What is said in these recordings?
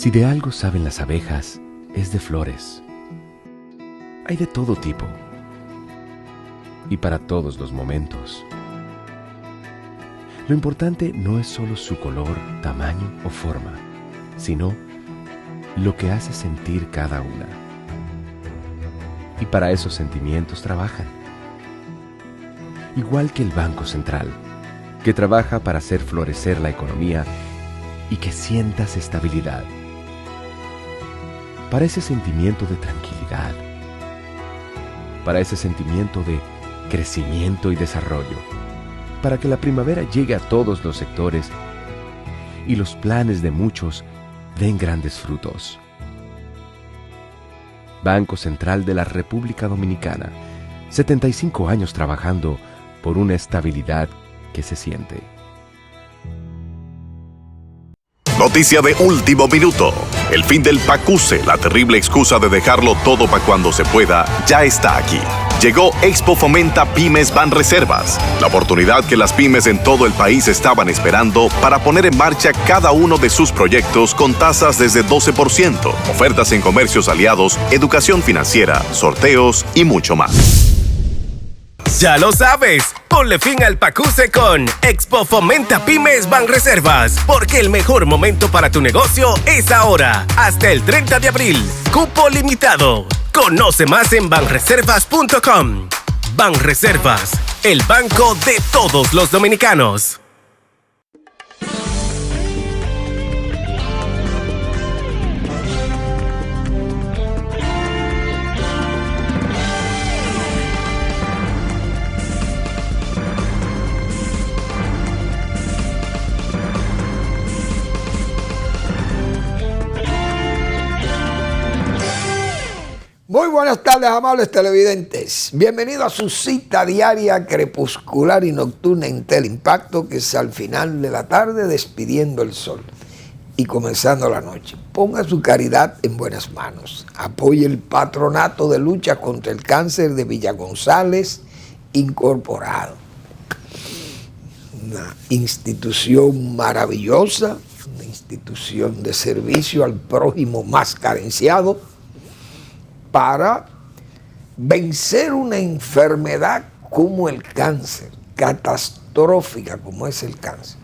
Si de algo saben las abejas, es de flores. Hay de todo tipo y para todos los momentos. Lo importante no es solo su color, tamaño o forma, sino lo que hace sentir cada una. Y para esos sentimientos trabajan. Igual que el Banco Central, que trabaja para hacer florecer la economía y que sientas estabilidad. Para ese sentimiento de tranquilidad. Para ese sentimiento de crecimiento y desarrollo. Para que la primavera llegue a todos los sectores y los planes de muchos den grandes frutos. Banco Central de la República Dominicana, 75 años trabajando por una estabilidad que se siente. Noticia de último minuto. El fin del PACUSE, la terrible excusa de dejarlo todo para cuando se pueda, ya está aquí. Llegó Expo Fomenta Pymes Banreservas, la oportunidad que las pymes en todo el país estaban esperando para poner en marcha cada uno de sus proyectos con tasas desde 12%, ofertas en comercios aliados, educación financiera, sorteos y mucho más. Ya lo sabes, ponle fin al PACUSE con Expo Fomenta Pymes Banreservas, porque el mejor momento para tu negocio es ahora, hasta el 30 de abril. Cupo limitado. Conoce más en banreservas.com. Banreservas, el banco de todos los dominicanos. Muy buenas tardes, amables televidentes. Bienvenidos a su cita diaria crepuscular y nocturna en Teleimpacto, que es al final de la tarde despidiendo el sol y comenzando la noche. Ponga su caridad en buenas manos. Apoye el Patronato de Lucha contra el Cáncer de Villa González Incorporado. Una institución maravillosa, una institución de servicio al prójimo más carenciado, para vencer una enfermedad como el cáncer, catastrófica como es el cáncer.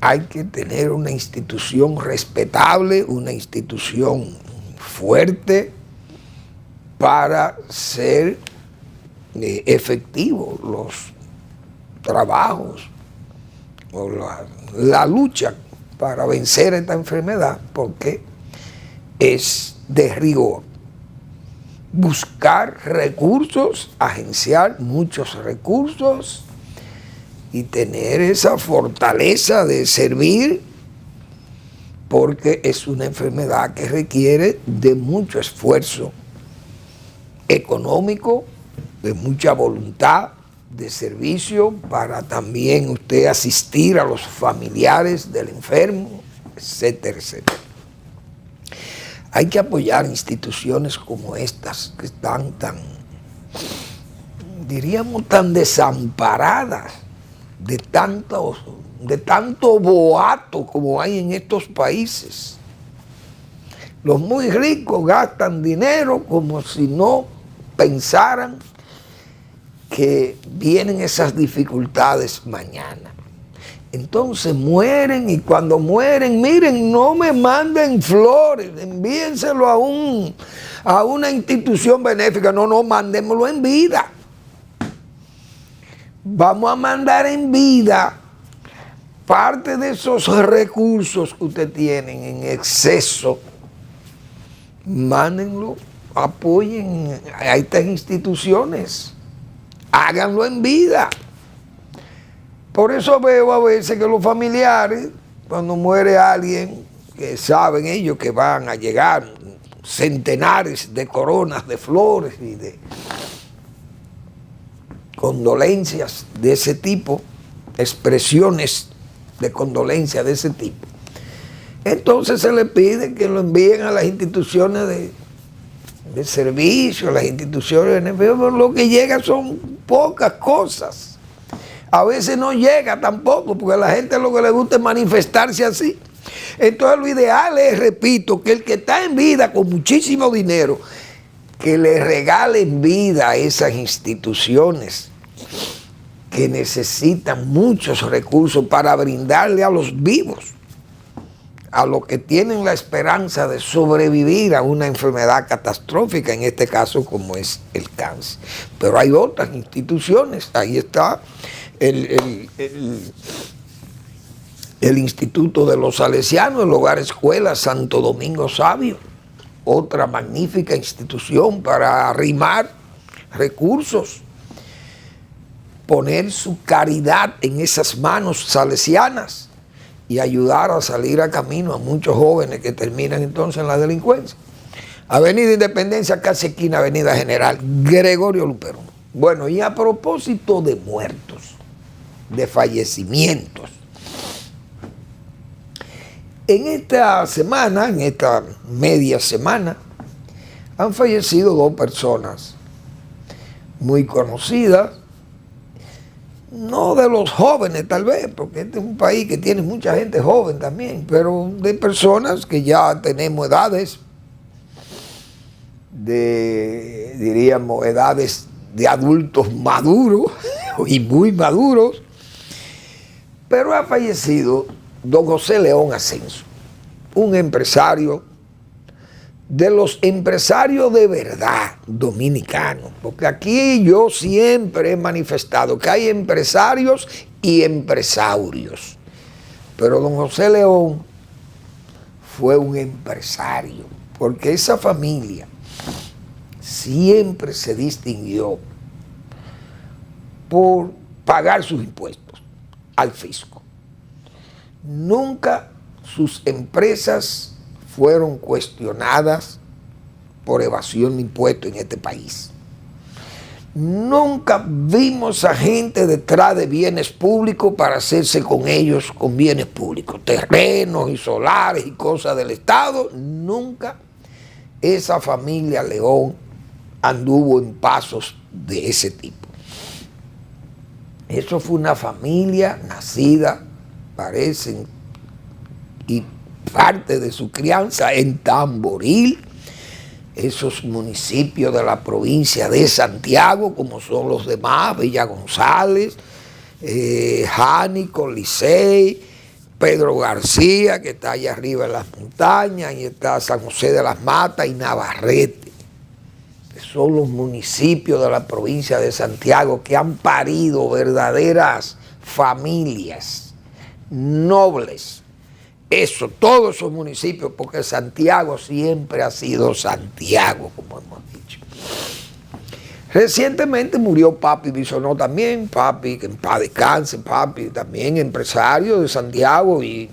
Hay que tener una institución respetable, una institución fuerte para ser efectivos los trabajos o la lucha para vencer esta enfermedad, porque es de rigor. Buscar recursos, agenciar muchos recursos y tener esa fortaleza de servir, porque es una enfermedad que requiere de mucho esfuerzo económico, de mucha voluntad de servicio para también usted asistir a los familiares del enfermo, etcétera, etcétera. Hay que apoyar instituciones como estas, que están tan, diríamos, tan desamparadas de tanto boato como hay en estos países. Los muy ricos gastan dinero como si no pensaran que vienen esas dificultades mañana. Entonces mueren, y cuando mueren, miren, no me manden flores, envíenselo a una institución benéfica. No, mandémoslo en vida. Vamos a mandar en vida parte de esos recursos que usted tiene en exceso. Mándenlo, apoyen a estas instituciones, háganlo en vida. Por eso veo a veces que los familiares, cuando muere alguien, que saben ellos que van a llegar centenares de coronas de flores y de condolencias de ese tipo, expresiones de condolencia de ese tipo, entonces se le pide que lo envíen a las instituciones de servicio, a las instituciones de beneficio. Lo que llega son pocas cosas. A veces no llega tampoco, porque a la gente lo que le gusta es manifestarse así. Entonces lo ideal es, repito, que el que está en vida con muchísimo dinero, que le regalen vida a esas instituciones que necesitan muchos recursos para brindarle a los vivos, a los que tienen la esperanza de sobrevivir a una enfermedad catastrófica, en este caso como es el cáncer. Pero hay otras instituciones, ahí está el Instituto de los Salesianos, el Hogar Escuela Santo Domingo Sabio, otra magnífica institución para arrimar recursos, poner su caridad en esas manos salesianas y ayudar a salir a camino a muchos jóvenes que terminan entonces en la delincuencia. Avenida Independencia, casi esquina Avenida General Gregorio Luperón. Bueno, y a propósito de muertos, de fallecimientos, en esta semana, en esta media semana, han fallecido 2 personas muy conocidas, no de los jóvenes tal vez, porque este es un país que tiene mucha gente joven también, pero de personas que ya tenemos edades, diríamos, edades de adultos maduros y muy maduros, pero ha fallecido don José León Ascenso, un empresario, de los empresarios de verdad dominicanos, porque aquí yo siempre he manifestado que hay empresarios y empresarios, pero don José León fue un empresario, porque esa familia siempre se distinguió por pagar sus impuestos al fisco. Nunca sus empresas fueron cuestionadas por evasión de impuestos en este país. Nunca vimos a gente detrás de bienes públicos para hacerse con ellos con bienes públicos, terrenos y solares y cosas del Estado. Nunca esa familia León anduvo en pasos de ese tipo. Eso fue una familia nacida, parecen, y parte de su crianza en Tamboril, esos municipios de la provincia de Santiago, como son los demás, Villa González, Jánico, Licey, Pedro García, que está allá arriba en las montañas, y está San José de las Matas y Navarrete, que son los municipios de la provincia de Santiago que han parido verdaderas familias nobles. Eso, todos esos municipios, porque Santiago siempre ha sido Santiago, como hemos dicho. Recientemente murió Papi Bisonó también, Papi, que en paz descanse, Papi también empresario de Santiago y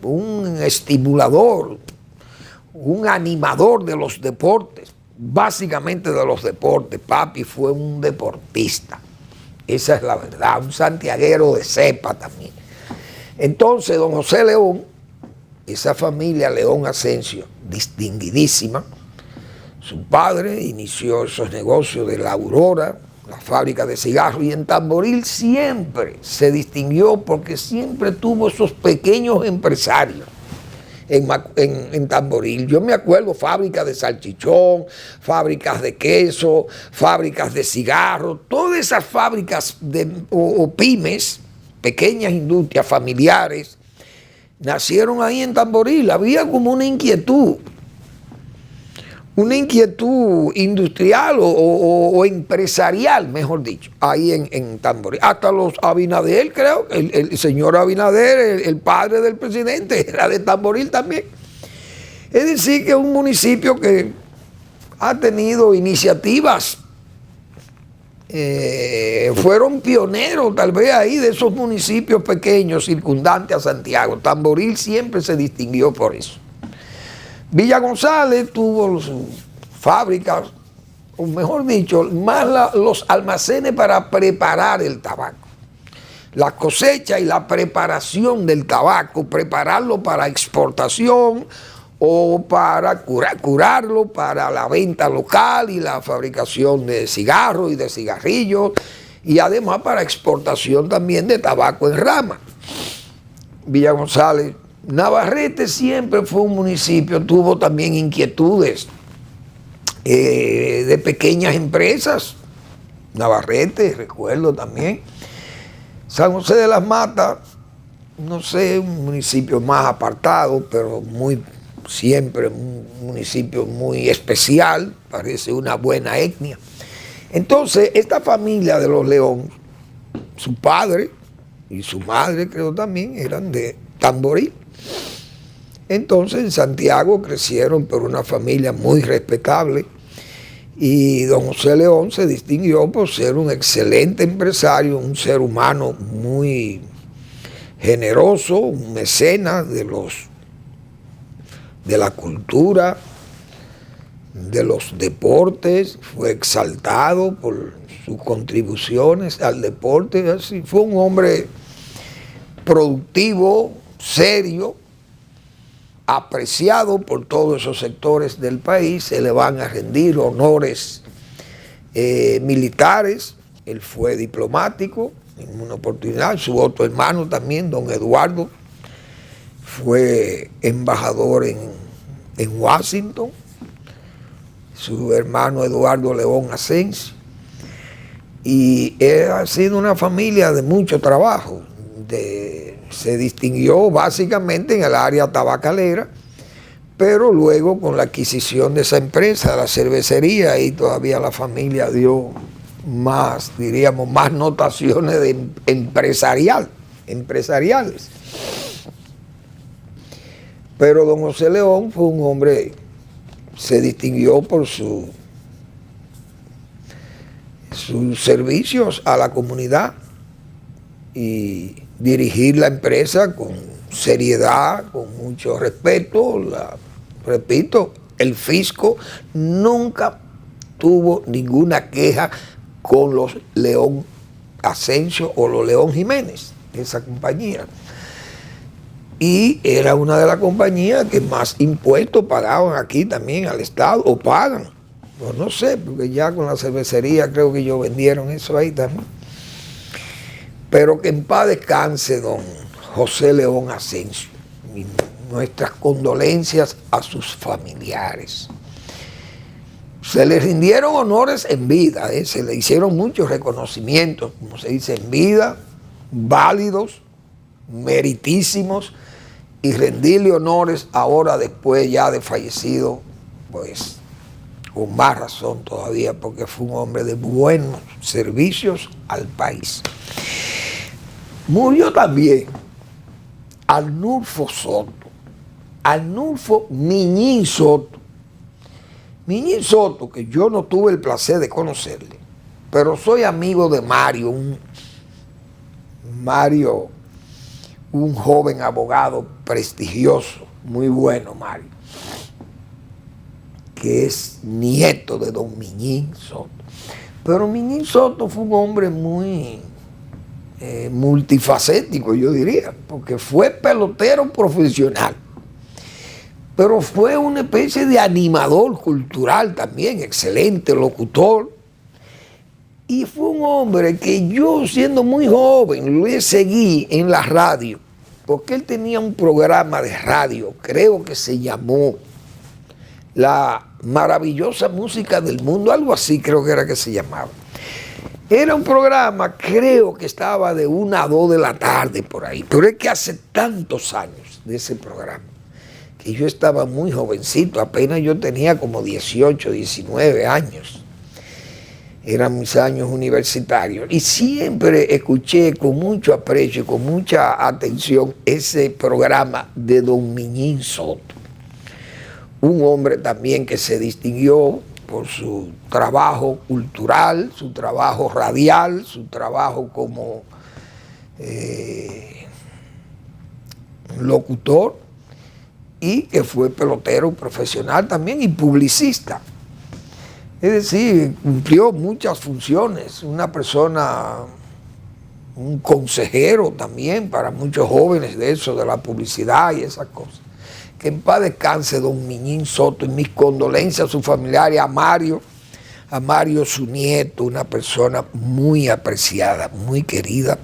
un estimulador, un animador de los deportes, básicamente de los deportes. Papi fue un deportista, esa es la verdad, un santiaguero de cepa también. Entonces, don José León, esa familia León Ascenso, distinguidísima, su padre inició esos negocios de la Aurora, la fábrica de cigarros, y en Tamboril siempre se distinguió porque siempre tuvo esos pequeños empresarios en Tamboril. Yo me acuerdo fábricas de salchichón, fábricas de queso, fábricas de cigarros, todas esas fábricas o pymes, pequeñas industrias familiares, nacieron ahí en Tamboril. Había como una inquietud industrial o empresarial, mejor dicho, ahí en Tamboril. Hasta los Abinader, creo, el señor Abinader, el padre del presidente, era de Tamboril también. Es decir, que es un municipio que ha tenido iniciativas, fueron pioneros tal vez ahí de esos municipios pequeños circundantes a Santiago. Tamboril siempre se distinguió por eso. Villa González tuvo sus fábricas, o mejor dicho, más los almacenes para preparar el tabaco. La cosecha y la preparación del tabaco, prepararlo para exportación o para curarlo para la venta local y la fabricación de cigarros y de cigarrillos, y además para exportación también de tabaco en rama. Villa González, Navarrete siempre fue un municipio, tuvo también inquietudes de pequeñas empresas. Navarrete, recuerdo también. San José de las Matas, no sé, un municipio más apartado, pero siempre un municipio muy especial, parece una buena etnia. Entonces, esta familia de los León, su padre y su madre, creo también, eran de Tamboril. Entonces, en Santiago crecieron por una familia muy respetable y don José León se distinguió por ser un excelente empresario, un ser humano muy generoso, un mecenas de la cultura, de los deportes, fue exaltado por sus contribuciones al deporte. Así fue un hombre productivo, serio, apreciado por todos esos sectores del país. Se le van a rendir honores militares. Él fue diplomático en una oportunidad. Su otro hermano también, don Eduardo, fue embajador en Washington. Su hermano Eduardo León Asensio. Y ha sido una familia de mucho trabajo. Se distinguió básicamente en el área tabacalera, pero luego con la adquisición de esa empresa, la cervecería, y todavía la familia dio más, diríamos, más notaciones de empresariales. Pero don José León fue un hombre, se distinguió por sus servicios a la comunidad y dirigir la empresa con seriedad, con mucho respeto. Repito, el fisco nunca tuvo ninguna queja con los León Asensio o los León Jiménez, esa compañía. Y era una de las compañías que más impuestos pagaban aquí también al Estado, o pagan. Pues no sé, porque ya con la cervecería creo que ellos vendieron eso ahí también. Pero que en paz descanse don José León Asensio. Y nuestras condolencias a sus familiares. Se le rindieron honores en vida, se le hicieron muchos reconocimientos, como se dice, en vida, válidos, meritísimos, y rendirle honores ahora después ya de fallecido, pues con más razón todavía, porque fue un hombre de buenos servicios al país. Murió también Arnulfo Soto, Arnulfo Miñín Soto. Miñín Soto, que yo no tuve el placer de conocerle, pero soy amigo de Mario, un joven abogado prestigioso, muy bueno, Mario, que es nieto de don Miñín Soto. Pero Miñín Soto fue un hombre muy multifacético, yo diría, porque fue pelotero profesional, pero fue una especie de animador cultural también, excelente locutor. Y fue un hombre que yo, siendo muy joven, lo seguí en la radio, porque él tenía un programa de radio, creo que se llamó La Maravillosa Música del Mundo, algo así creo que era que se llamaba. Era un programa, creo que estaba de 1 a 2 de la tarde por ahí, pero es que hace tantos años de ese programa, que yo estaba muy jovencito, apenas yo tenía como 18, 19 años. Eran mis años universitarios, y siempre escuché con mucho aprecio, con mucha atención, ese programa de don Miñín Soto. Un hombre también que se distinguió por su trabajo cultural, su trabajo radial, su trabajo como locutor, y que fue pelotero profesional también y publicista. Es decir, cumplió muchas funciones, una persona, un consejero también para muchos jóvenes de eso, de la publicidad y esas cosas. Que en paz descanse don Miñín Soto, y mis condolencias a su familiares, a Mario su nieto, una persona muy apreciada, muy querida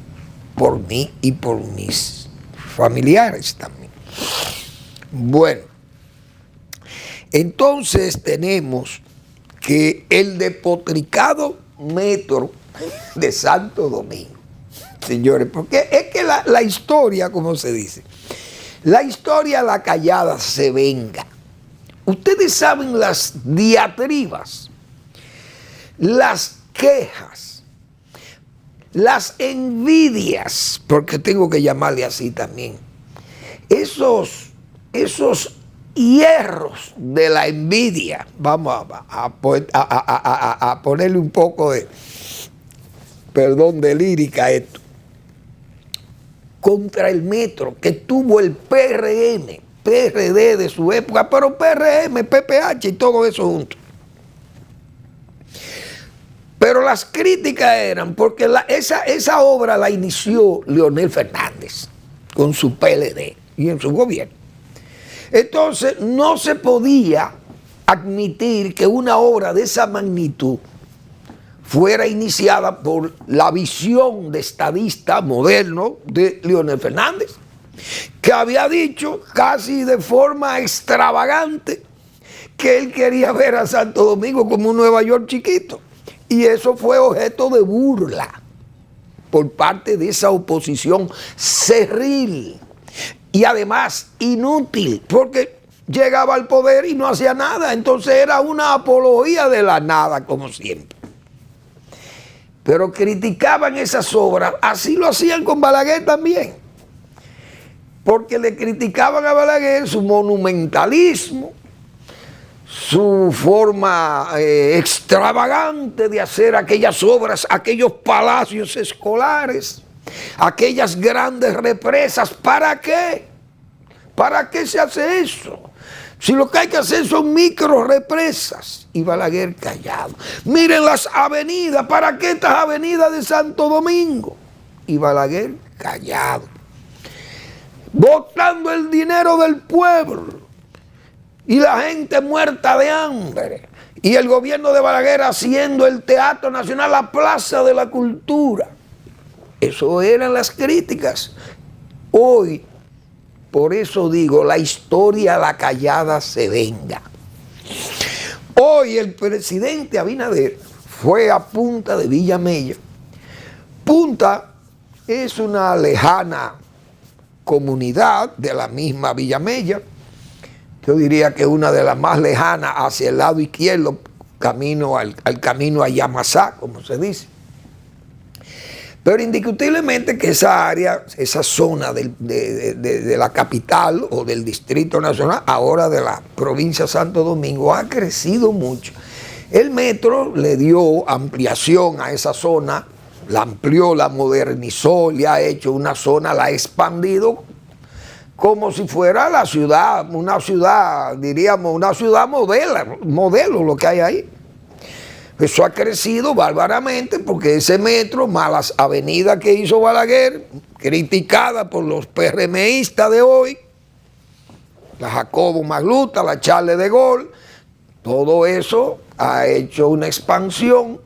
por mí y por mis familiares también. Bueno, entonces tenemos que el despotricado metro de Santo Domingo, señores, porque es que la historia, como se dice, la historia la callada se venga. Ustedes saben las diatribas, las quejas, las envidias, porque tengo que llamarle así también, esos hierros de la envidia. Vamos a ponerle un poco de, perdón, de lírica a esto, contra el metro que tuvo el PRM, PRD de su época, pero PRM, PPH y todo eso junto. Pero las críticas eran porque esa obra la inició Leonel Fernández con su PLD y en su gobierno. Entonces no se podía admitir que una obra de esa magnitud fuera iniciada por la visión de estadista moderno de Leonel Fernández, que había dicho casi de forma extravagante que él quería ver a Santo Domingo como un Nueva York chiquito. Y eso fue objeto de burla por parte de esa oposición cerril y además inútil, porque llegaba al poder y no hacía nada. Entonces era una apología de la nada, como siempre. Pero criticaban esas obras, así lo hacían con Balaguer también, porque le criticaban a Balaguer su monumentalismo, su forma extravagante de hacer aquellas obras, aquellos palacios escolares, aquellas grandes represas. ¿Para qué? ¿Para qué se hace eso? Si lo que hay que hacer son micro represas. Y Balaguer callado. Miren las avenidas, ¿para qué estas avenidas de Santo Domingo? Y Balaguer callado. Botando el dinero del pueblo. Y la gente muerta de hambre. Y el gobierno de Balaguer haciendo el Teatro Nacional la Plaza de la Cultura. Eso eran las críticas. Hoy, por eso digo, la historia a la callada se venga. Hoy el presidente Abinader fue a Punta de Villamella. Punta es una lejana comunidad de la misma Villamella. Yo diría que una de las más lejanas hacia el lado izquierdo, camino al camino a Yamasá, como se dice. Pero indiscutiblemente que esa área, esa zona de la capital o del Distrito Nacional, ahora de la provincia de Santo Domingo, ha crecido mucho. El metro le dio ampliación a esa zona, la amplió, la modernizó, le ha hecho una zona, la ha expandido como si fuera la ciudad, una ciudad, diríamos, una ciudad modelo lo que hay ahí. Eso ha crecido bárbaramente porque ese metro, más las avenidas que hizo Balaguer, criticada por los PRMistas de hoy, la Jacobo Magluta, la Charles de Gaulle, todo eso ha hecho una expansión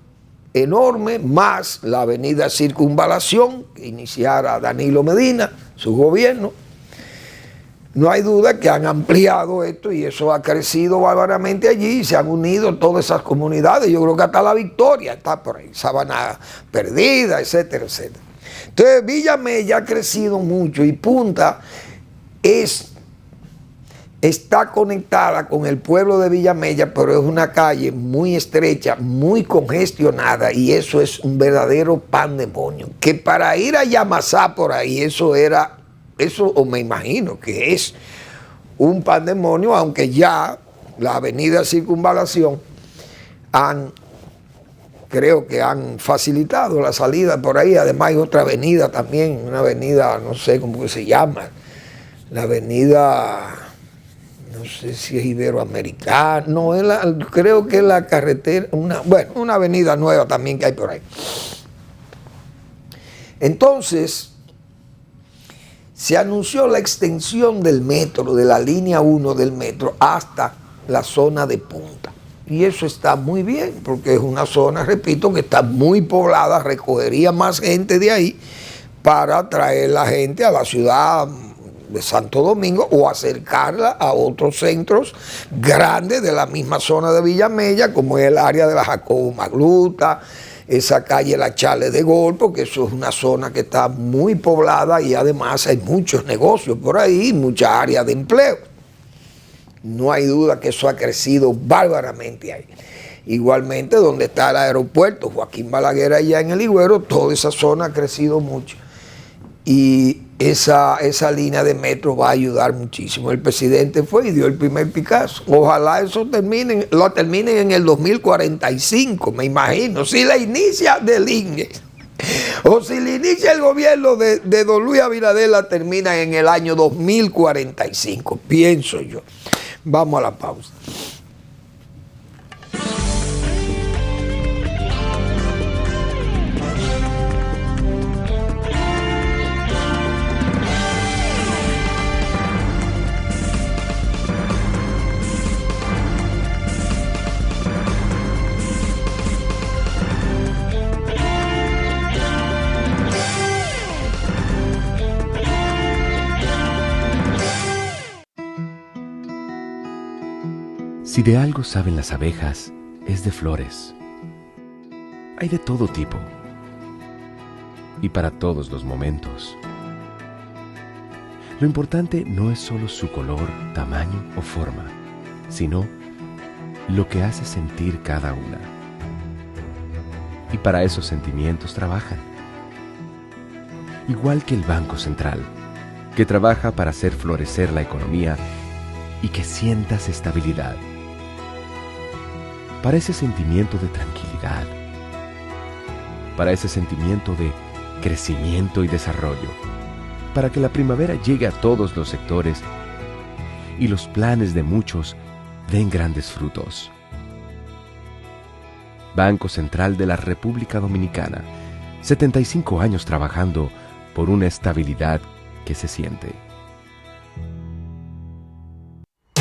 enorme, más la avenida Circunvalación, que iniciara Danilo Medina, su gobierno. No hay duda que han ampliado esto y eso ha crecido bárbaramente allí y se han unido todas esas comunidades. Yo creo que hasta La Victoria está por ahí, Sabana Perdida, etcétera, etcétera. Entonces Villamella ha crecido mucho y Punta está conectada con el pueblo de Villamella, pero es una calle muy estrecha, muy congestionada y eso es un verdadero pandemonio. Que para ir a Yamasá por ahí eso o me imagino que es un pandemonio, aunque ya la avenida Circunvalación creo que han facilitado la salida por ahí. Además hay otra avenida también, una avenida, no sé cómo que se llama, la avenida, no sé si es Iberoamericana, no, creo que es la carretera, una avenida nueva también que hay por ahí. Entonces, se anunció la extensión del metro, de la línea 1 del metro, hasta la zona de Punta. Y eso está muy bien, porque es una zona, repito, que está muy poblada, recogería más gente de ahí para traer la gente a la ciudad de Santo Domingo o acercarla a otros centros grandes de la misma zona de Villamella, como es el área de la Jacobo Magluta, esa calle La Charles de Gaulle, porque eso es una zona que está muy poblada y además hay muchos negocios por ahí, mucha área de empleo. No hay duda que eso ha crecido bárbaramente ahí. Igualmente donde está el aeropuerto Joaquín Balaguer allá en el Higüero, toda esa zona ha crecido mucho. Y esa línea de metro va a ayudar muchísimo. El presidente fue y dio el primer Picasso. Ojalá eso lo terminen en el 2045, me imagino. Si la inicia del INE o si la inicia el gobierno de don Luis Abinader, la termina en el año 2045, pienso yo. Vamos a la pausa. Si de algo saben las abejas, es de flores. Hay de todo tipo y para todos los momentos. Lo importante no es solo su color, tamaño o forma, sino lo que hace sentir cada una. Y para esos sentimientos trabajan. Igual que el Banco Central, que trabaja para hacer florecer la economía y que sientas estabilidad. Para ese sentimiento de tranquilidad, para ese sentimiento de crecimiento y desarrollo, para que la primavera llegue a todos los sectores y los planes de muchos den grandes frutos. Banco Central de la República Dominicana, 75 años trabajando por una estabilidad que se siente.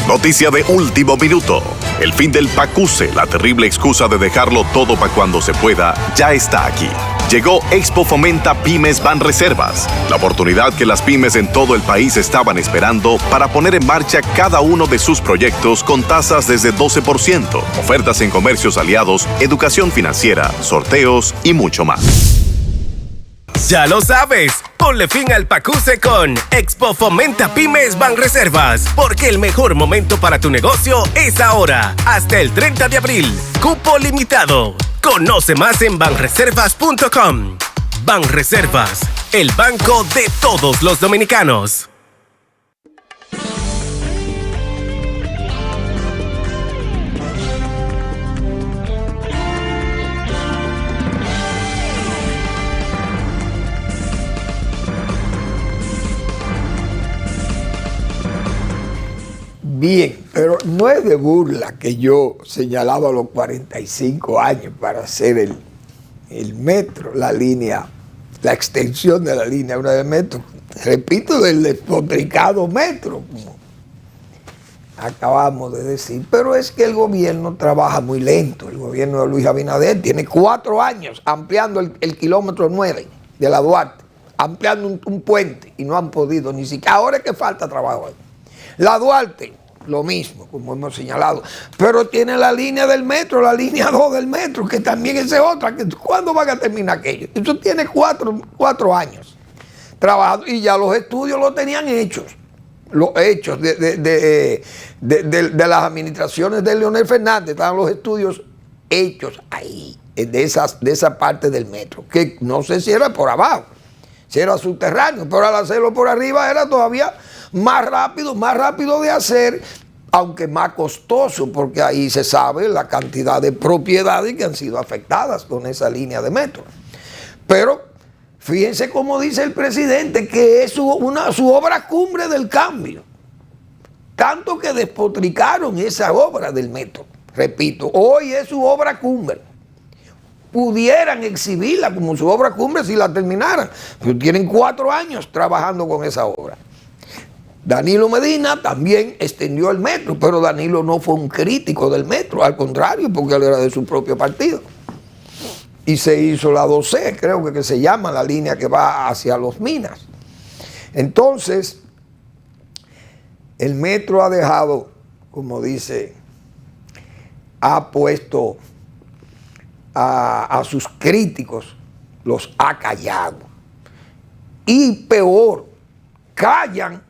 Noticia de último minuto. El fin del PACUSE, la terrible excusa de dejarlo todo para cuando se pueda, ya está aquí. Llegó Expo Fomenta Pymes Banreservas, la oportunidad que las pymes en todo el país estaban esperando para poner en marcha cada uno de sus proyectos con tasas desde 12%, ofertas en comercios aliados, educación financiera, sorteos y mucho más. Ya lo sabes, ponle fin al PACUSE con Expo Fomenta Pymes Banreservas, porque el mejor momento para tu negocio es ahora, hasta el 30 de abril. Cupo limitado. Conoce más en banreservas.com. Banreservas, el banco de todos los dominicanos. Bien, pero no es de burla que yo señalaba los 45 años para hacer el metro, la línea, la extensión de la línea 1 del metro. Repito, del despotricado metro, como acabamos de decir. Pero es que el gobierno trabaja muy lento. El gobierno de Luis Abinader tiene 4 años ampliando el kilómetro 9 de la Duarte, ampliando un puente y no han podido ni siquiera. Ahora es que falta trabajo ahí. La Duarte, lo mismo, como hemos señalado, pero tiene la línea del metro, la línea 2 del metro, que también es otra. ¿Cuándo van a terminar aquello? Eso tiene 4 años trabajado y ya los estudios lo tenían hechos. Los hechos de las administraciones de Leonel Fernández, estaban los estudios hechos ahí, de esa parte del metro, que no sé si era por abajo, si era subterráneo, pero al hacerlo por arriba era todavía más rápido de hacer, aunque más costoso, porque ahí se sabe la cantidad de propiedades que han sido afectadas con esa línea de metro. Pero fíjense cómo dice el presidente que es su obra cumbre del cambio. Tanto que despotricaron esa obra del metro. Repito, hoy es su obra cumbre. Pudieran exhibirla como su obra cumbre si la terminaran, pero tienen 4 años trabajando con esa obra. Danilo Medina también extendió el metro, pero Danilo no fue un crítico del metro, al contrario, porque él era de su propio partido. Y se hizo la 2C, creo que se llama la línea que va hacia Los Minas. Entonces, El metro ha dejado, como dice, ha puesto a sus críticos, los ha callado. Y peor, callan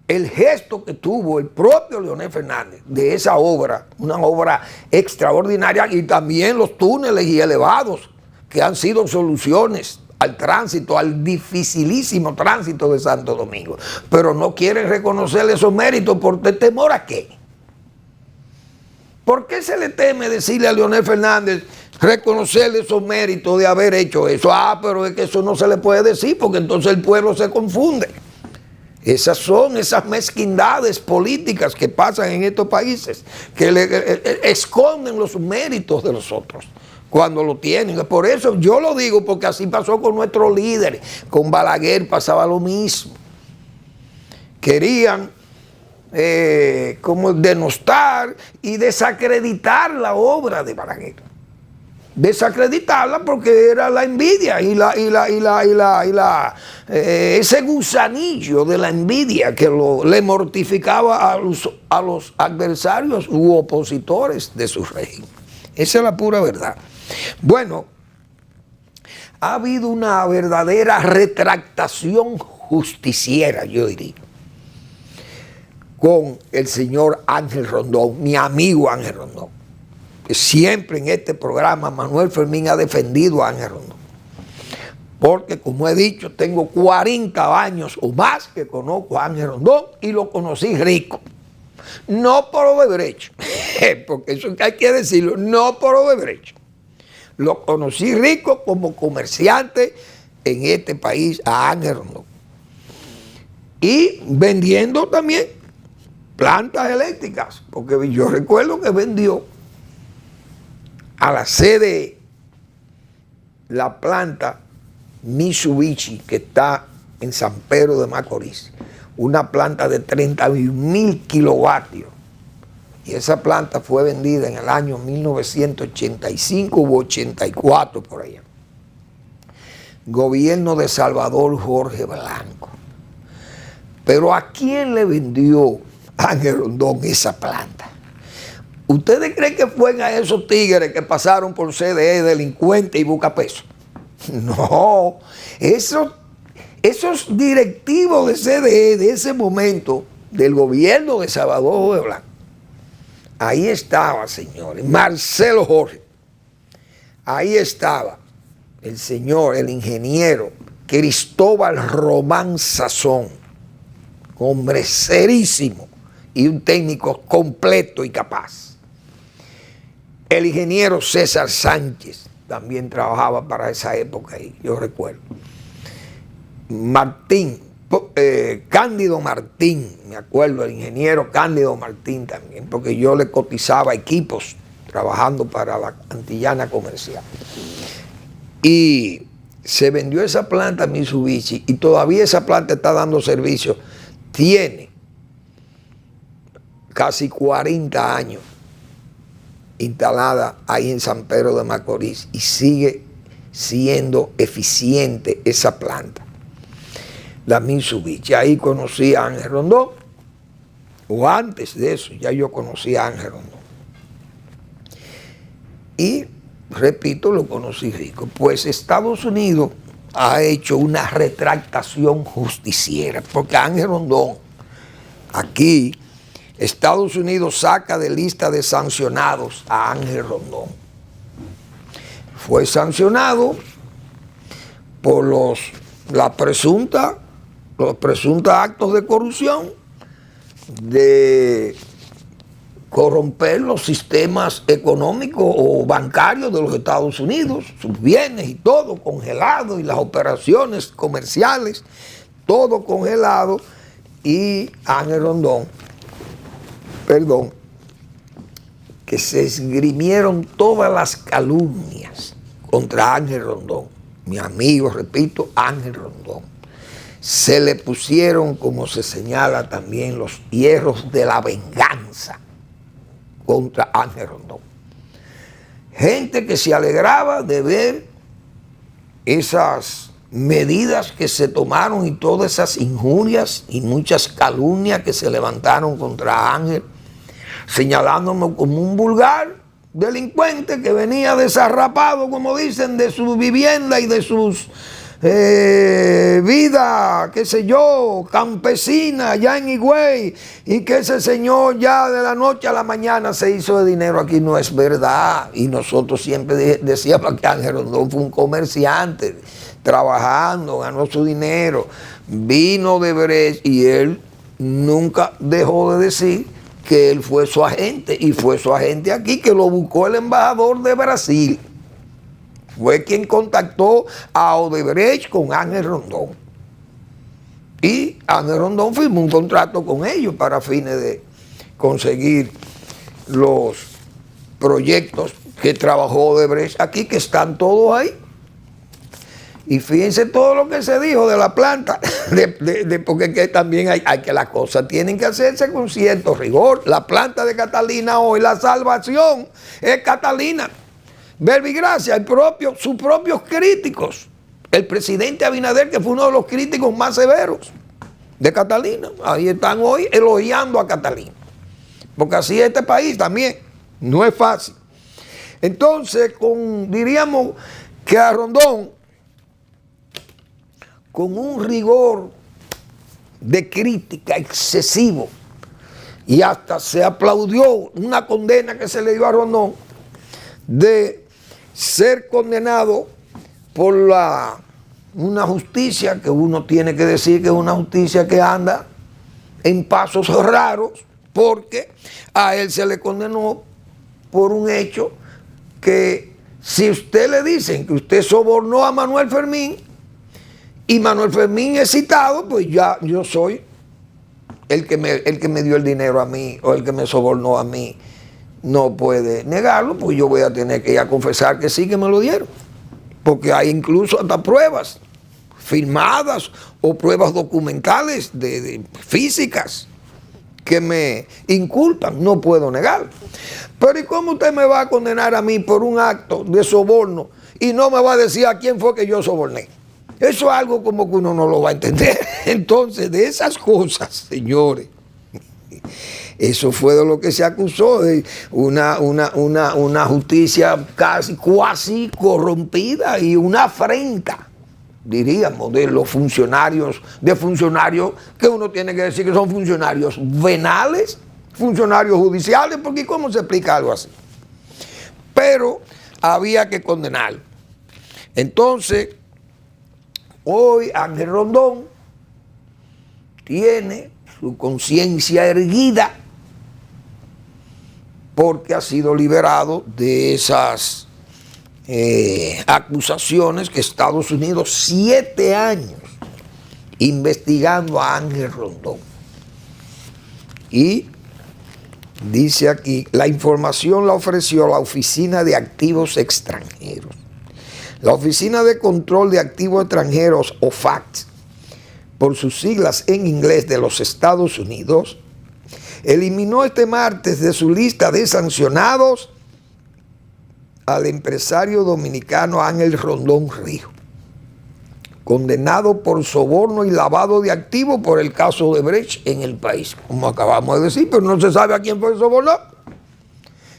el gesto que tuvo el propio Leonel Fernández de esa obra, una obra extraordinaria, y también los túneles y elevados que han sido soluciones al tránsito, al dificilísimo tránsito de Santo Domingo. Pero no quieren reconocerle esos méritos por temor a qué. ¿Por qué se le teme decirle a Leonel Fernández, reconocerle esos méritos de haber hecho eso? Pero es que eso no se le puede decir porque entonces el pueblo se confunde. Esas son esas mezquindades políticas que pasan en estos países, que esconden los méritos de los otros cuando lo tienen. Por eso yo lo digo, porque así pasó con nuestros líderes. Con Balaguer pasaba lo mismo. Querían como denostar y desacreditar la obra de Balaguer. Desacreditarla porque era la envidia ese gusanillo de la envidia que le mortificaba a los adversarios u opositores de su régimen. Esa es la pura verdad. Bueno, ha habido una verdadera retractación justiciera, yo diría, con el señor Ángel Rondón, mi amigo Ángel Rondón. Siempre en este programa Manuel Fermín ha defendido a Ángel Rondón, porque como he dicho, tengo 40 años o más que conozco a Ángel Rondón y lo conocí rico. No por Odebrecht, porque eso hay que decirlo, no por Odebrecht. Lo conocí rico como comerciante en este país a Ángel Rondón. Y vendiendo también plantas eléctricas, porque yo recuerdo que vendió a la sede la planta Mitsubishi que está en San Pedro de Macorís, una planta de 31,000 kilovatios, y esa planta fue vendida en el año 1985 u 84 por allá. Gobierno de Salvador Jorge Blanco. Pero ¿a quién le vendió Ángel Rondón esa planta? ¿Ustedes creen que fue a esos tigres que pasaron por CDE, delincuentes y buscapesos? No, esos directivos de CDE de ese momento, del gobierno de Salvador Jorge Blanco, ahí estaba, señores, Marcelo Jorge, ahí estaba el señor, el ingeniero Cristóbal Román Sazón, hombre serísimo y un técnico completo y capaz. El ingeniero César Sánchez también trabajaba para esa época ahí, yo recuerdo. Martín, Cándido Martín, me acuerdo, el ingeniero Cándido Martín también, porque yo le cotizaba equipos trabajando para la Antillana Comercial. Y se vendió esa planta Mitsubishi y todavía esa planta está dando servicio. Tiene casi 40 años instalada ahí en San Pedro de Macorís y sigue siendo eficiente esa planta, la Mitsubishi. Ahí conocí a Ángel Rondón, o antes de eso ya yo conocí a Ángel Rondón. Y, repito, lo conocí rico. Pues Estados Unidos ha hecho una retractación justiciera, porque Ángel Rondón, aquí, Estados Unidos saca de lista de sancionados a Ángel Rondón. Fue sancionado por los presuntos actos de corrupción, de corromper los sistemas económicos o bancarios de los Estados Unidos, sus bienes y todo congelado, y las operaciones comerciales, todo congelado, y Ángel Rondón, que se esgrimieron todas las calumnias contra Ángel Rondón, mi amigo, repito, Ángel Rondón. Se le pusieron, como se señala también, los hierros de la venganza contra Ángel Rondón. Gente que se alegraba de ver esas medidas que se tomaron y todas esas injurias y muchas calumnias que se levantaron contra Ángel, señalándome como un vulgar delincuente que venía desarrapado, como dicen, de su vivienda y de sus vida, qué sé yo, campesina allá en Higüey, y que ese señor ya de la noche a la mañana se hizo de dinero. Aquí no es verdad. Y nosotros siempre decíamos que Ángel Rondón fue un comerciante, trabajando, ganó su dinero, vino de Brecht, y él nunca dejó de decir que él fue su agente, y fue su agente aquí, que lo buscó el embajador de Brasil. Fue quien contactó a Odebrecht con Ángel Rondón. Y Ángel Rondón firmó un contrato con ellos para fines de conseguir los proyectos que trabajó Odebrecht aquí, que están todos ahí. Y fíjense todo lo que se dijo de la planta, porque que también hay que las cosas tienen que hacerse con cierto rigor. La planta de Catalina hoy, la salvación es Catalina. Verbigracia, sus propios críticos. El presidente Abinader, que fue uno de los críticos más severos de Catalina, ahí están hoy elogiando a Catalina. Porque así es este país también, no es fácil. Entonces, diríamos que a Rondón, con un rigor de crítica excesivo, y hasta se aplaudió una condena que se le dio a Rondón de ser condenado por una justicia que uno tiene que decir que es una justicia que anda en pasos raros, porque a él se le condenó por un hecho que, si usted le dicen que usted sobornó a Manuel Fermín y Manuel Fermín es citado, pues ya yo soy el que me dio el dinero a mí o el que me sobornó a mí. No puede negarlo, pues yo voy a tener que ir a confesar que sí, que me lo dieron. Porque hay incluso hasta pruebas firmadas o pruebas documentales de físicas que me inculpan. No puedo negarlo. Pero ¿y cómo usted me va a condenar a mí por un acto de soborno y no me va a decir a quién fue que yo soborné? Eso es algo como que uno no lo va a entender. Entonces, de esas cosas, señores, eso fue de lo que se acusó, de una justicia cuasi corrompida y una afrenta, diríamos, de los funcionarios, que uno tiene que decir que son funcionarios venales, funcionarios judiciales, porque ¿cómo se explica algo así? Pero había que condenarlo. Entonces, hoy Ángel Rondón tiene su conciencia erguida porque ha sido liberado de esas acusaciones que Estados Unidos 7 años investigando a Ángel Rondón. Y dice aquí, la información la ofreció la Oficina de Activos Extranjeros. La Oficina de Control de Activos Extranjeros, OFAC, por sus siglas en inglés, de los Estados Unidos, eliminó este martes de su lista de sancionados al empresario dominicano Ángel Rondón Ríos, condenado por soborno y lavado de activos por el caso de Brecht en el país, como acabamos de decir, pero no se sabe a quién fue el soborno.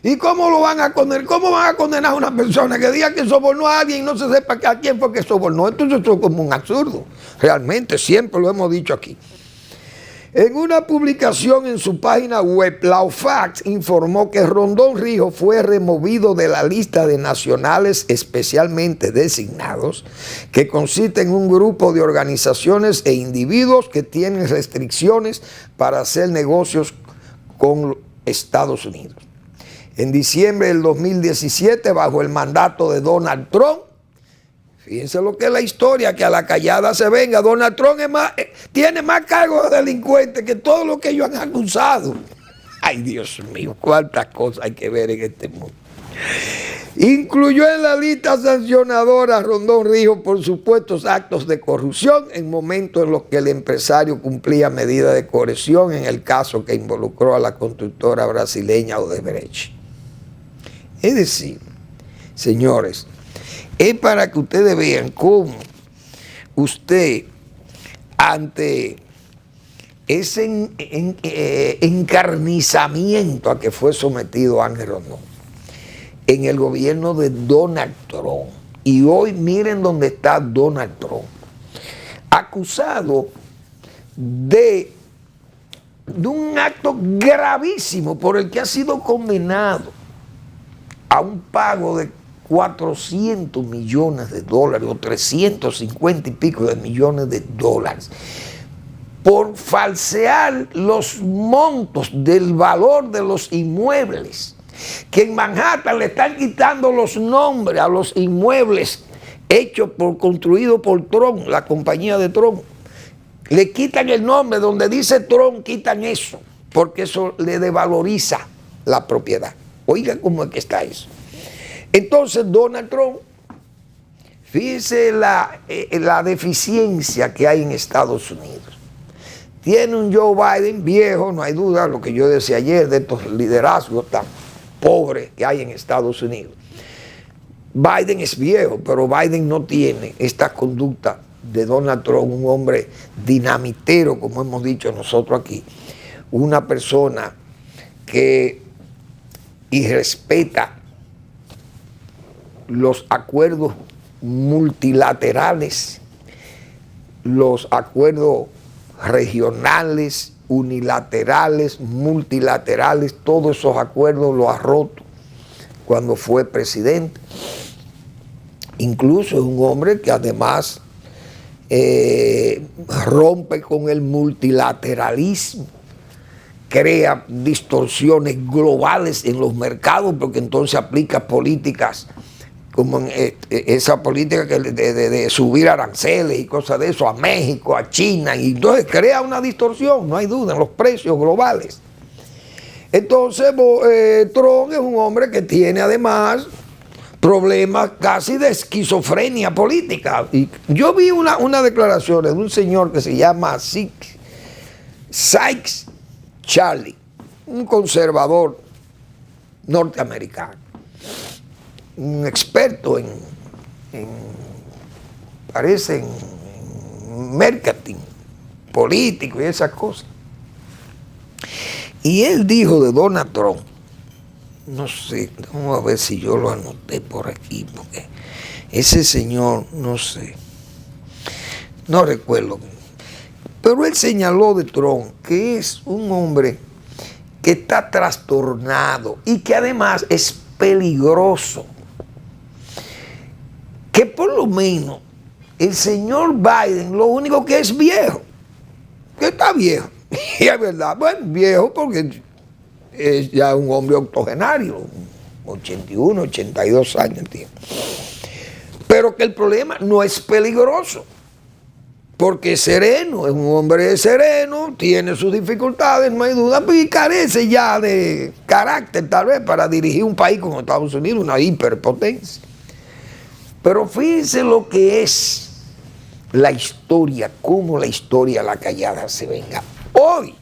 ¿Y cómo lo van a condenar? ¿Cómo van a condenar a una persona que diga que sobornó a alguien y no se sepa a quién fue que sobornó? Entonces esto es como un absurdo. Realmente, siempre lo hemos dicho aquí. En una publicación en su página web, la OFAC informó que Rondón Ríos fue removido de la lista de nacionales especialmente designados, que consiste en un grupo de organizaciones e individuos que tienen restricciones para hacer negocios con Estados Unidos. En diciembre del 2017, bajo el mandato de Donald Trump, fíjense lo que es la historia, que a la callada se venga. Donald Trump tiene más cargos de delincuente que todo lo que ellos han acusado. Ay, Dios mío, cuántas cosas hay que ver en este mundo. Incluyó en la lista sancionadora a Rondón Ríos por supuestos actos de corrupción en momentos en los que el empresario cumplía medidas de coerción en el caso que involucró a la constructora brasileña Odebrecht. Es decir, señores, es para que ustedes vean cómo usted, ante ese encarnizamiento a que fue sometido Ángel Rondón en el gobierno de Donald Trump, y hoy miren dónde está Donald Trump, acusado de un acto gravísimo por el que ha sido condenado a un pago de 400 millones de dólares o 350 y pico de millones de dólares por falsear los montos del valor de los inmuebles, que en Manhattan le están quitando los nombres a los inmuebles construidos por Trump, la compañía de Trump. Le quitan el nombre, donde dice Trump, quitan eso, porque eso le devaloriza la propiedad. Oiga cómo es que está eso. Entonces Donald Trump, fíjese la deficiencia que hay en Estados Unidos. Tiene un Joe Biden viejo, no hay duda, lo que yo decía ayer de estos liderazgos tan pobres que hay en Estados Unidos. Biden es viejo, pero Biden no tiene esta conducta de Donald Trump, un hombre dinamitero, como hemos dicho nosotros aquí, una persona que irrespeta los acuerdos multilaterales, los acuerdos regionales, unilaterales, multilaterales, todos esos acuerdos los ha roto cuando fue presidente. Incluso es un hombre que además rompe con el multilateralismo, crea distorsiones globales en los mercados, porque entonces aplica políticas como esa política de subir aranceles y cosas de eso a México, a China, y entonces crea una distorsión, no hay duda, en los precios globales. Entonces Trump es un hombre que tiene además problemas casi de esquizofrenia política. Y yo vi una declaración de un señor que se llama Sykes Charlie, un conservador norteamericano, un experto en marketing político y esas cosas. Y él dijo de Donald Trump, no sé, vamos a ver si yo lo anoté por aquí, porque ese señor, no sé, no recuerdo, pero él señaló de Trump que es un hombre que está trastornado y que además es peligroso. Que por lo menos el señor Biden, lo único que es viejo, que está viejo, y es verdad, bueno, viejo porque es ya un hombre octogenario, 81, 82 años tiene. Pero que el problema no es peligroso, porque es sereno, es un hombre sereno, tiene sus dificultades, no hay duda, y carece ya de carácter tal vez para dirigir un país como Estados Unidos, una hiperpotencia. Pero fíjense lo que es la historia, cómo la historia la callada se venga. Hoy,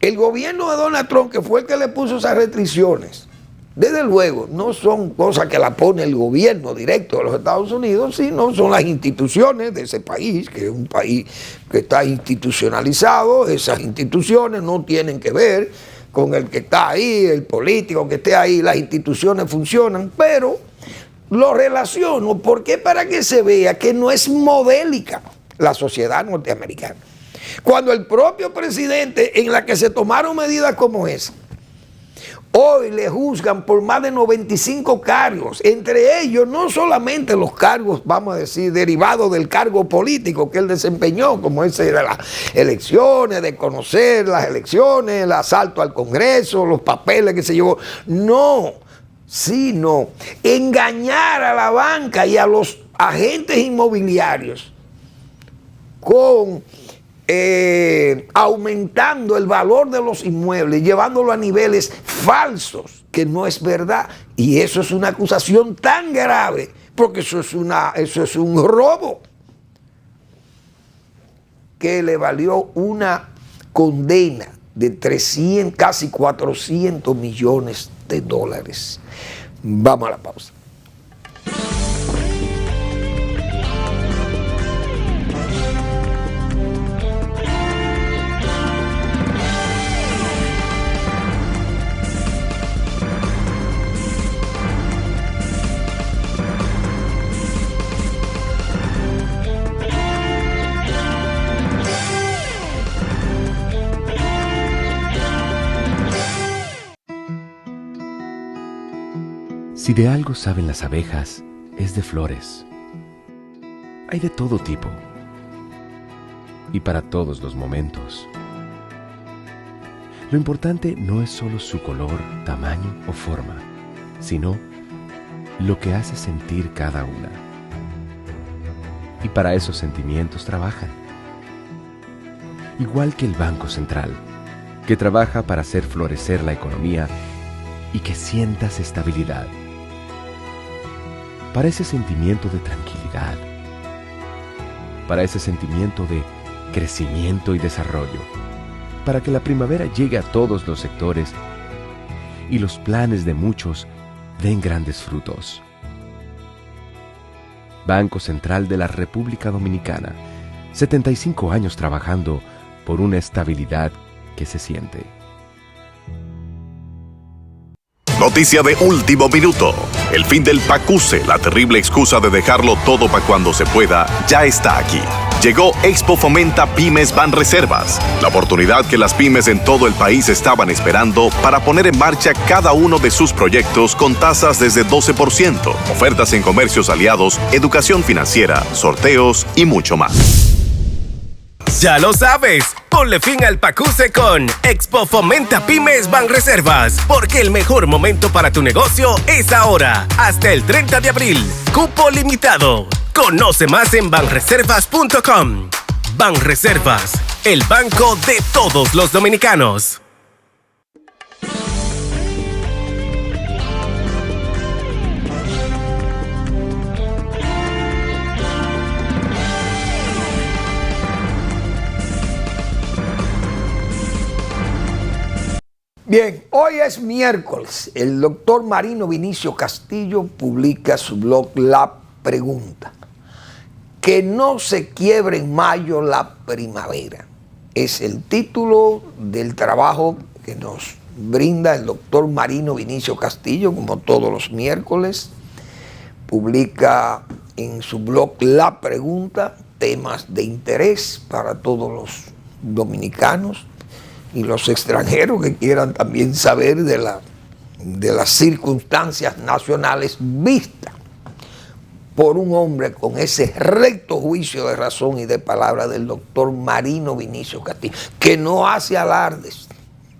el gobierno de Donald Trump, que fue el que le puso esas restricciones, desde luego, no son cosas que la pone el gobierno directo de los Estados Unidos, sino son las instituciones de ese país, que es un país que está institucionalizado. Esas instituciones no tienen que ver con el que está ahí, el político que esté ahí, las instituciones funcionan, pero lo relaciono porque para que se vea que no es modélica la sociedad norteamericana. Cuando el propio presidente, en la que se tomaron medidas como esa, hoy le juzgan por más de 95 cargos, entre ellos no solamente los cargos, vamos a decir, derivados del cargo político que él desempeñó, como ese de las elecciones, de conocer las elecciones, el asalto al Congreso, los papeles que se llevó, no, sino engañar a la banca y a los agentes inmobiliarios con aumentando el valor de los inmuebles, llevándolo a niveles falsos, que no es verdad. Y eso es una acusación tan grave, porque eso es un robo que le valió una condena de 300, casi 400 millones de dólares. Vamos a la pausa. Si de algo saben las abejas, es de flores. Hay de todo tipo y para todos los momentos. Lo importante no es solo su color, tamaño o forma, sino lo que hace sentir cada una. Y para esos sentimientos trabajan. Igual que el Banco Central, que trabaja para hacer florecer la economía y que sientas estabilidad. Para ese sentimiento de tranquilidad, para ese sentimiento de crecimiento y desarrollo, para que la primavera llegue a todos los sectores y los planes de muchos den grandes frutos. Banco Central de la República Dominicana, 75 años trabajando por una estabilidad que se siente. Noticia de último minuto. El fin del PACUSE, la terrible excusa de dejarlo todo para cuando se pueda, ya está aquí. Llegó Expo Fomenta Pymes Banreservas, la oportunidad que las pymes en todo el país estaban esperando para poner en marcha cada uno de sus proyectos con tasas desde 12%, ofertas en comercios aliados, educación financiera, sorteos y mucho más. Ya lo sabes, ponle fin al PACUSE con Expo Fomenta Pymes Banreservas, porque el mejor momento para tu negocio es ahora, hasta el 30 de abril. Cupo limitado. Conoce más en banreservas.com. Banreservas, el banco de todos los dominicanos. Bien, hoy es miércoles. El doctor Marino Vinicio Castillo publica su blog La Pregunta. Que no se quiebre en mayo la primavera. Es el título del trabajo que nos brinda el doctor Marino Vinicio Castillo, como todos los miércoles. Publica en su blog La Pregunta temas de interés para todos los dominicanos y los extranjeros que quieran también saber de las circunstancias nacionales vistas por un hombre con ese recto juicio de razón y de palabra del doctor Marino Vinicio Castillo, que no hace alardes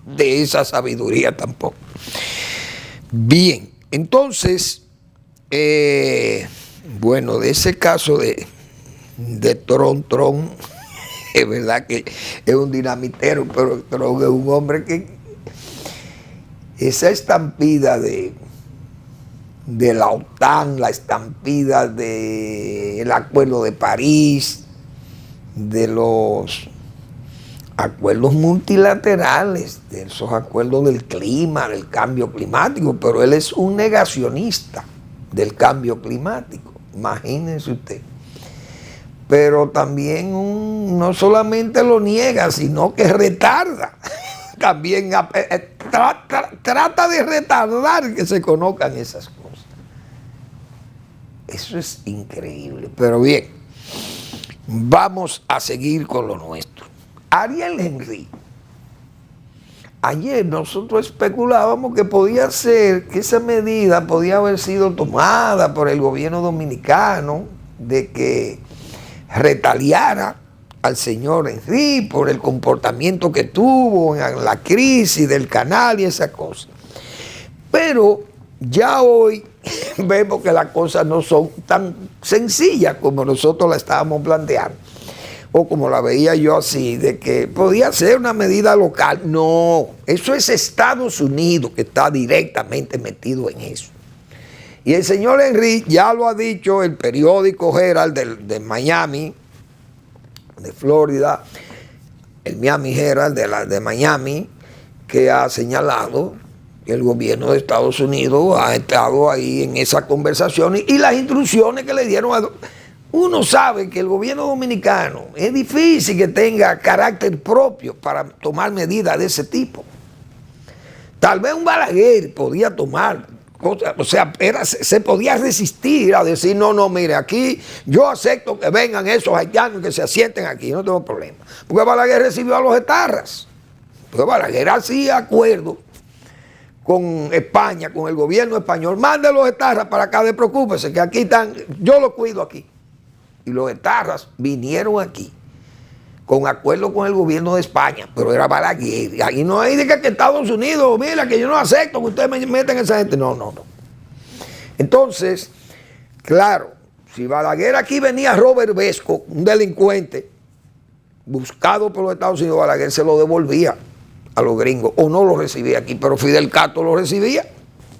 de esa sabiduría tampoco. Bien, entonces, bueno, de ese caso de Tron, es verdad que es un dinamitero, pero Tron es un hombre que esa estampida de la OTAN, la estampida del Acuerdo de París, de los acuerdos multilaterales, de esos acuerdos del clima, del cambio climático, pero él es un negacionista del cambio climático, imagínense usted. Pero también no solamente lo niega, sino que retarda. También trata de retardar que se conozcan esas cosas. Eso es increíble. Pero bien, vamos a seguir con lo nuestro. Ariel Henry. Ayer nosotros especulábamos que podía ser, que esa medida podía haber sido tomada por el gobierno dominicano de que retaliara al señor Henry por el comportamiento que tuvo en la crisis del canal y esa cosa. Pero ya hoy vemos que las cosas no son tan sencillas como nosotros la estábamos planteando, o como la veía yo así, de que podía ser una medida local. No, eso es Estados Unidos que está directamente metido en eso. Y el señor Henry ya lo ha dicho el periódico Herald de Miami, de Florida, el Miami Herald de Miami, que ha señalado que el gobierno de Estados Unidos ha estado ahí en esas conversaciones y las instrucciones que le dieron. Uno sabe que el gobierno dominicano es difícil que tenga carácter propio para tomar medidas de ese tipo. Tal vez un Balaguer podía tomar cosas, o sea, se podía resistir a decir, no, mire, aquí yo acepto que vengan esos haitianos que se asienten aquí, no tengo problema. Porque Balaguer recibió a los etarras. Porque Balaguer hacía acuerdos con España, con el gobierno español, mande los etarras para acá, despreocúpese, que aquí están, yo los cuido aquí. Y los etarras vinieron aquí con acuerdo con el gobierno de España, pero era Balaguer. Ahí no hay de que Estados Unidos, mira, que yo no acepto que ustedes me metan esa gente. No. Entonces, claro, si Balaguer aquí venía Robert Vesco, un delincuente, buscado por los Estados Unidos, Balaguer se lo devolvía a los gringos, o no lo recibía aquí, pero Fidel Castro lo recibía.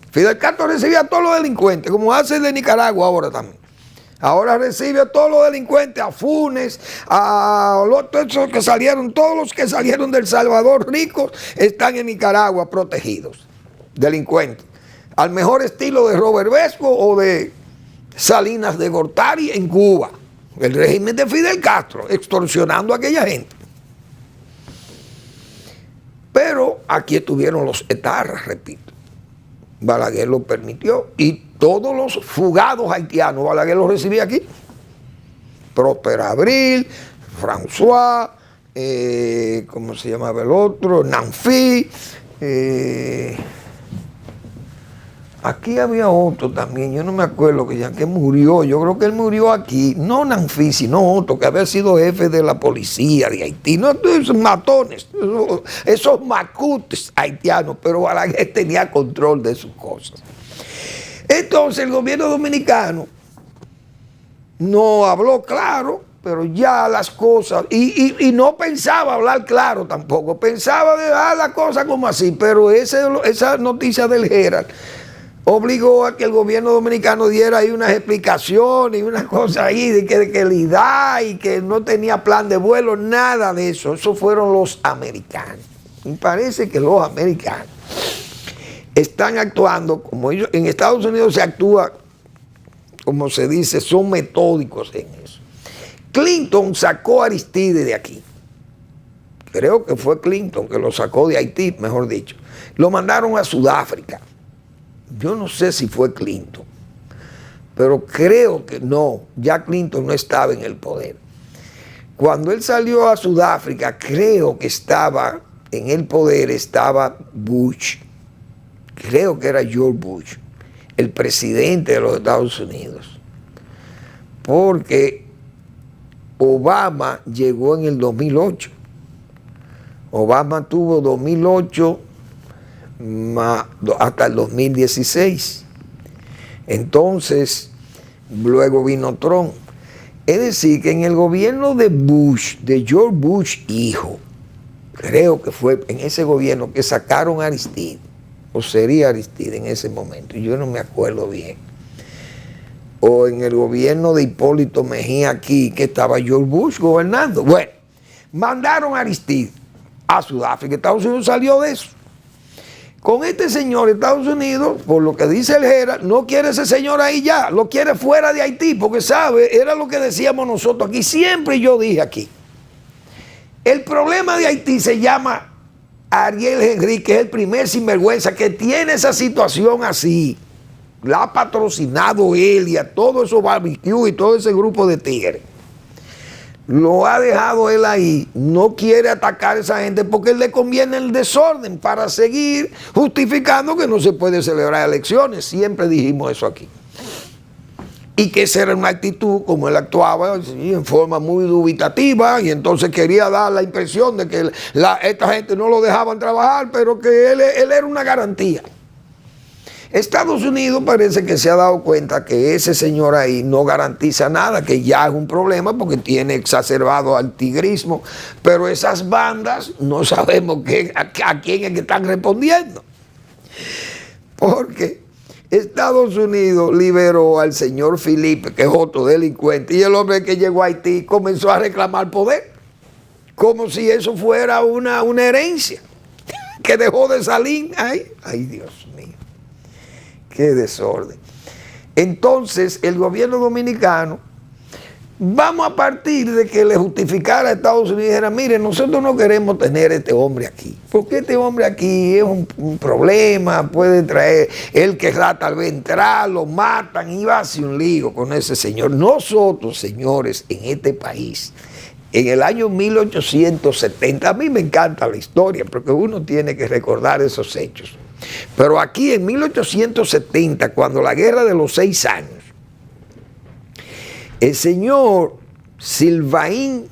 Fidel Castro recibía a todos los delincuentes, como hace el de Nicaragua ahora también. Ahora recibe a todos los delincuentes, a Funes, a todos los que salieron del Salvador ricos, están en Nicaragua protegidos, delincuentes. Al mejor estilo de Robert Vesco o de Salinas de Gortari en Cuba, el régimen de Fidel Castro, extorsionando a aquella gente. Pero aquí estuvieron los etarras, repito. Balaguer lo permitió y todos los fugados haitianos, Balaguer los recibía aquí. Próspero Abril, François, ¿cómo se llamaba el otro? Nanfi. Aquí había otro también, yo no me acuerdo que murió, yo creo que él murió aquí, no Nanfi, sino otro que había sido jefe de la policía de Haití, no esos matones, esos macutes haitianos, pero Balaguer tenía control de sus cosas. Entonces el gobierno dominicano no habló claro, pero ya las cosas, y no pensaba hablar claro tampoco, pensaba dejar la cosa como así, pero esa noticia del Herald obligó a que el gobierno dominicano diera ahí unas explicaciones y unas cosas ahí de que le da y que no tenía plan de vuelo, nada de eso. Esos fueron los americanos. Me parece que los americanos están actuando como ellos. En Estados Unidos se actúa, como se dice, son metódicos en eso. Clinton sacó a Aristide de aquí. Creo que fue Clinton que lo sacó de Haití, mejor dicho. Lo mandaron a Sudáfrica. Yo no sé si fue Clinton, pero creo que no, ya Clinton no estaba en el poder. Cuando él salió a Sudáfrica, creo que estaba en el poder, estaba Bush, creo que era George Bush, el presidente de los Estados Unidos, porque Obama llegó en el 2008. Obama tuvo 2008 hasta el 2016. Entonces, luego vino Trump. Es decir, que en el gobierno de Bush, de George Bush hijo, creo que fue en ese gobierno que sacaron a Aristide, o sería Aristide en ese momento, yo no me acuerdo bien. O en el gobierno de Hipólito Mejía aquí, que estaba George Bush gobernando. Bueno, mandaron a Aristide a Sudáfrica. Estados Unidos salió de eso. Con este señor, Estados Unidos, por lo que dice el Herald, no quiere ese señor ahí ya, lo quiere fuera de Haití, porque sabe, era lo que decíamos nosotros aquí, siempre yo dije aquí. El problema de Haití se llama Ariel Henry, que es el primer sinvergüenza que tiene esa situación así. La ha patrocinado él y a todo esos barbecue y todo ese grupo de tigres. Lo ha dejado él ahí, no quiere atacar a esa gente porque le conviene el desorden para seguir justificando que no se puede celebrar elecciones. Siempre dijimos eso aquí. Y que esa era una actitud, como él actuaba, ¿sí?, en forma muy dubitativa, y entonces quería dar la impresión de que esta gente no lo dejaban trabajar, pero que él era una garantía. Estados Unidos parece que se ha dado cuenta que ese señor ahí no garantiza nada, que ya es un problema porque tiene exacerbado al tigrismo, pero esas bandas no sabemos a quién es que están respondiendo. Porque Estados Unidos liberó al señor Felipe, que es otro delincuente, y el hombre que llegó a Haití comenzó a reclamar poder, como si eso fuera una herencia, que dejó de salir. Ay, Dios mío. Qué desorden. Entonces, el gobierno dominicano, vamos a partir de que le justificara a Estados Unidos y dijera, mire, nosotros no queremos tener a este hombre aquí, porque este hombre aquí es un problema, puede traer, él querrá tal vez entrar, lo matan y va a hacer un lío con ese señor. Nosotros, señores, en este país, en el año 1870, a mí me encanta la historia, porque uno tiene que recordar esos hechos. Pero aquí en 1870, cuando la guerra de los 6 años, el señor Silvain,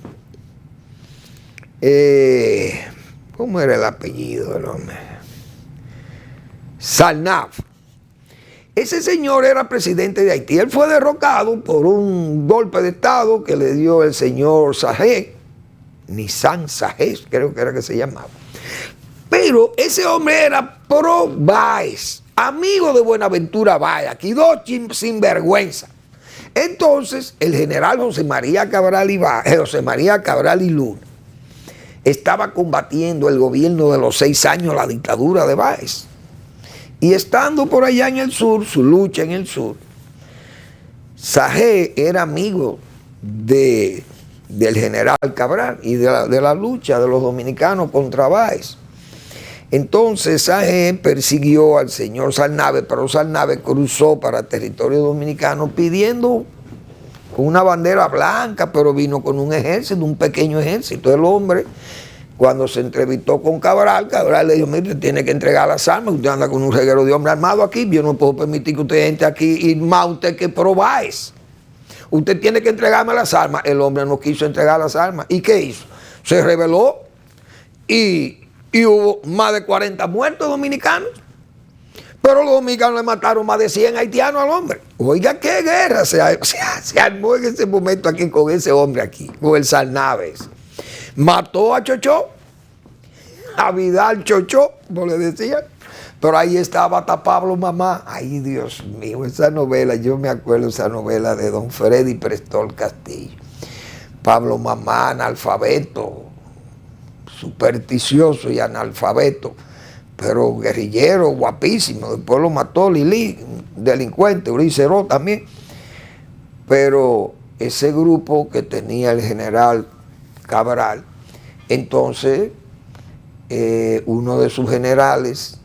¿cómo era el apellido del hombre? Salnav. Ese señor era presidente de Haití. Él fue derrocado por un golpe de estado que le dio el señor Sajé, Nissan Sajé, creo que era que se llamaba. Pero ese hombre era pro Báez, amigo de Buenaventura Báez, aquí dos sinvergüenza. Entonces, el general José María Cabral y Luna estaba combatiendo el gobierno de los 6 años, la dictadura de Báez. Y estando por allá en el sur, su lucha en el sur, Sajé era amigo del general Cabral y de la lucha de los dominicanos contra Báez. Entonces Sajé persiguió al señor Salnave, pero Salnave cruzó para territorio dominicano pidiendo una bandera blanca, pero vino con un ejército, un pequeño ejército. El hombre, cuando se entrevistó con Cabral, Cabral le dijo: mire, tiene que entregar las armas, usted anda con un reguero de hombre armado aquí, yo no puedo permitir que usted entre aquí y más usted que probáis. Usted tiene que entregarme las armas. El hombre no quiso entregar las armas. ¿Y qué hizo? Se rebeló y hubo más de 40 muertos dominicanos. Pero los dominicanos le mataron más de 100 haitianos al hombre. Oiga, qué guerra se armó en ese momento aquí con ese hombre aquí, con el Salnaves. Mató a Chochó, a Vidal Chochó, como le decían. Pero ahí estaba hasta Pablo Mamá. Ay, Dios mío, esa novela, yo me acuerdo esa novela de don Freddy Prestol Castillo. Pablo Mamá, analfabeto, supersticioso y analfabeto, pero guerrillero, guapísimo. Después lo mató Lili, delincuente, Uriceró también. Pero ese grupo que tenía el general Cabral, entonces uno de sus generales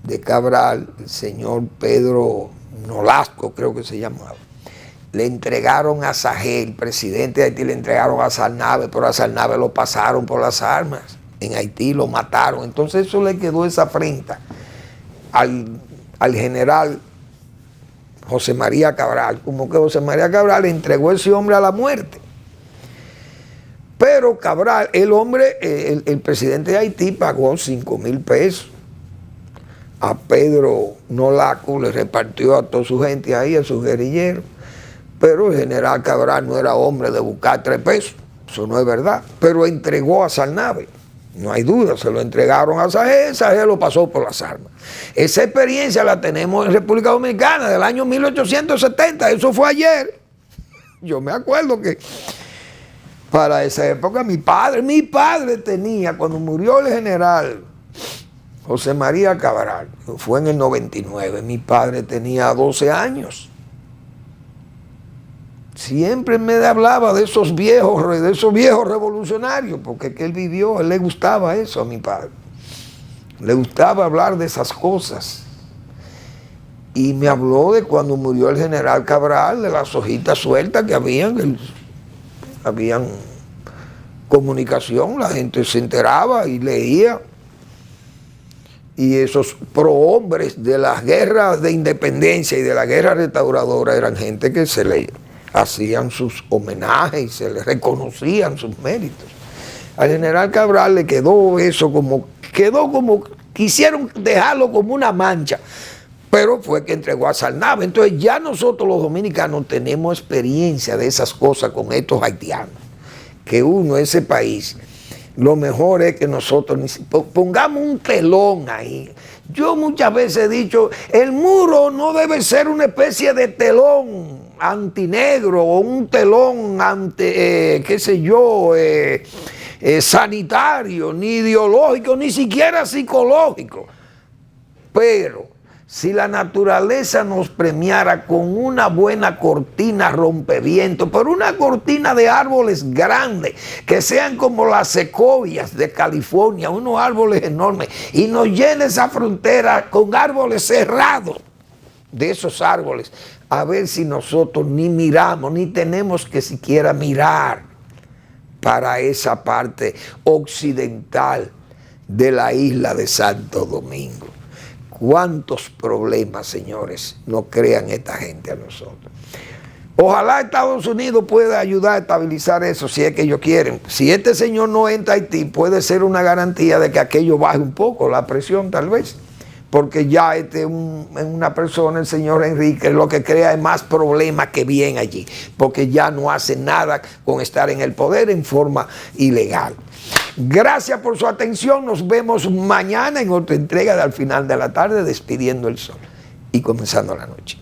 de Cabral, el señor Pedro Nolasco, creo que se llamaba, le entregaron a Sajé, el presidente de Haití, le entregaron a Salnave, pero a Salnave lo pasaron por las armas. En Haití lo mataron. Entonces eso le quedó esa afrenta al general José María Cabral, como que José María Cabral le entregó a ese hombre a la muerte. Pero Cabral, el hombre, el presidente de Haití pagó 5,000 pesos a Pedro Nolasco, le repartió a toda su gente ahí, a sus guerrilleros. Pero el general Cabral no era hombre de buscar 3 pesos, eso no es verdad. Pero entregó a Salnave, no hay duda, se lo entregaron a Sajé, Sajé lo pasó por las armas. Esa experiencia la tenemos en República Dominicana del año 1870, eso fue ayer. Yo me acuerdo que para esa época mi padre tenía, cuando murió el general José María Cabral, fue en el 99, mi padre tenía 12 años. Siempre me hablaba de esos viejos revolucionarios, porque que él vivió, él le gustaba eso a mi padre. Le gustaba hablar de esas cosas. Y me habló de cuando murió el general Cabral, de las hojitas sueltas que habían comunicación, la gente se enteraba y leía. Y esos prohombres de las guerras de independencia y de la guerra restauradora eran gente que se le hacían sus homenajes y se le reconocían sus méritos. Al general Cabral le quedó eso quisieron dejarlo como una mancha, pero fue que entregó a Salnave. Entonces ya nosotros los dominicanos tenemos experiencia de esas cosas con estos haitianos, que uno, ese país, lo mejor es que nosotros pongamos un telón ahí. Yo muchas veces he dicho, el muro no debe ser una especie de telón antinegro o un telón sanitario, ni ideológico, ni siquiera psicológico. Pero si la naturaleza nos premiara con una buena cortina rompeviento, pero una cortina de árboles grandes, que sean como las secovias de California, unos árboles enormes, y nos llene esa frontera con árboles cerrados de esos árboles, a ver si nosotros ni miramos, ni tenemos que siquiera mirar para esa parte occidental de la isla de Santo Domingo. ¿Cuántos problemas, señores, nos crean esta gente a nosotros? Ojalá Estados Unidos pueda ayudar a estabilizar eso, si es que ellos quieren. Si este señor no entra a Haití, puede ser una garantía de que aquello baje un poco, la presión tal vez. Porque ya una persona, el señor Enrique, lo que crea es más problemas que bien allí. Porque ya no hace nada con estar en el poder en forma ilegal. Gracias por su atención. Nos vemos mañana en otra entrega de Al Final de la Tarde, despidiendo el sol y comenzando la noche.